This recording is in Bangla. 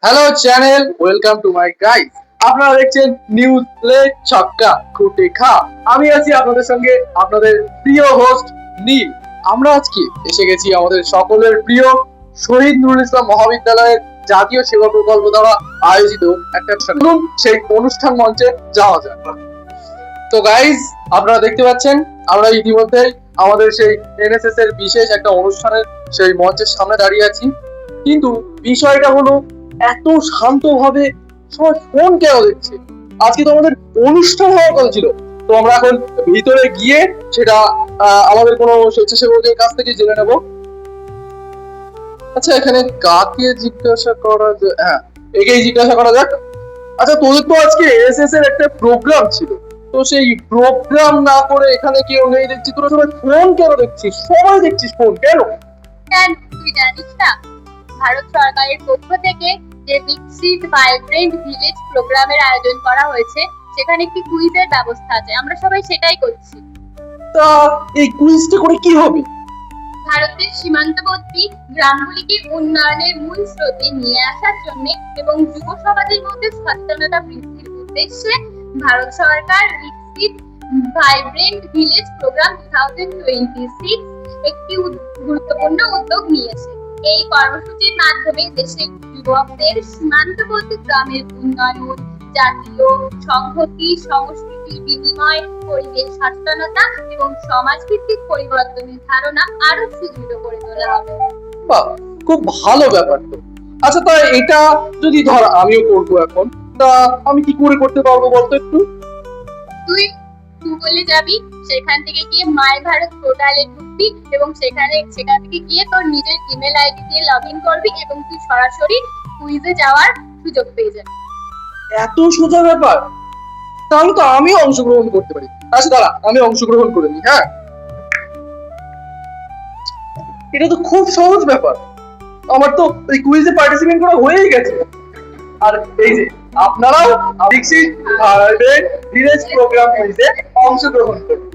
Hello channel, welcome to my guys. আপনারা দেখছেন নিউজ প্লে ছক্কা খুঁটে খা। আমি আছি আপনাদের সঙ্গে, আপনাদের প্রিয় হোস্ট নীল। আমরা আজকে এসে গেছি আমাদের সকলের প্রিয় শহীদ নুরুল ইসলাম মহাবিদ্যালয়ের জাতীয় সেবা প্রকল্প দ্বারা আয়োজিত একটা অনুষ্ঠান। সেই অনুষ্ঠান মঞ্চে যাওয়া যাক। তো গাইজ, আপনারা দেখতে পাচ্ছেন আমরা ইতিমধ্যেই আমাদের সেই এনএসএস এর বিশেষ একটা অনুষ্ঠানের সেই মঞ্চের সামনে দাঁড়িয়ে আছি। কিন্তু বিষয়টা হলো, এত শান্তভাবে সবাই ফোন কেন দেখছে? আজকে তো আমাদের অনুষ্ঠান হওয়ার কথা ছিল। তো আমরা এখন ভিতরে গিয়ে সেটা আমাদের কোনো স্বেচ্ছাসেবকের কাছ থেকে জেনে নেব। আচ্ছা, এখানে কাকে জিজ্ঞাসা করা যায়? হ্যাঁ, একেই জিজ্ঞাসা করা যাক। আচ্ছা, তোদের তো আজকে এসএস এর একটা প্রোগ্রাম ছিল, তো সেই প্রোগ্রাম না করে এখানে কেউ নেই দেখছি। তোরা সবাই ফোন কেন দেখছিস? সবাই দেখছিস ফোন কেন? কেন তুই জানিস না, ভারত সরকারের পক্ষ থেকে যে বিকশিত ভাইব্রেন্ট ভিলেজ প্রোগ্রামের আয়োজন করা হয়েছে, সেখানে একটি কুইজের ব্যবস্থা আছে। আমরা সবাই সেটাই করছি। তা এই কুইজটা করে কি হবে? ভারতের সীমান্তবর্তী গ্রামগুলিকে উন্নয়নের মূল স্রোতে নিয়ে আসার জন্য এবং যুব সমাজের মধ্যে সচেতনতা বৃদ্ধির উদ্দেশ্যে ভারত সরকার বিকশিত ভাইব্রেন্ট ভিলেজ প্রোগ্রাম 2026 একটি গুরুত্বপূর্ণ উদ্যোগ নিয়েছে। এই কর্মসূচির মাধ্যমে দেশের যুবকদের সীমান্তবর্তী গ্রামের উন্নয়ন, জাতীয় সংহতি, সংস্কৃতির বিনিময়, পরিবেশ সচেতনতা এবং সমাজভিত্তিক পরিবর্তনের ধারণা আরো সুদৃঢ় করে তোলা হবে। বাহ, খুব ভালো ব্যাপার তো। আচ্ছা, তা এটা যদি ধর আমিও করবো এখন, তা আমি কি করে করতে পারবো বলতো একটু? তুই গুগলে যাবি, সেখান থেকে গিয়ে মাই ভারত পোর্টালে ঢুকবি এবং সেখান থেকে গিয়ে তোর নিজের ইমেল আইডি দিয়ে লগ ইন করবি এবং তুই সরাসরি কুইজে যাওয়ার সুযোগ পেয়ে যাবি। এত সোজা ব্যাপার? তাহলে তো আমিও অংশগ্রহণ করতে পারি। আচ্ছা দাঁড়া, আমি অংশগ্রহণ করে নিই। হ্যাঁ, এটা তো খুব সহজ ব্যাপার। আমার তো এই কুইজে পার্টিসিপেট করা হয়েই গেছে। আর এই যে আপনারাও বিকশিত ভারতের ভিলেজ প্রোগ্রাম কুইজে অংশগ্রহণ করুন।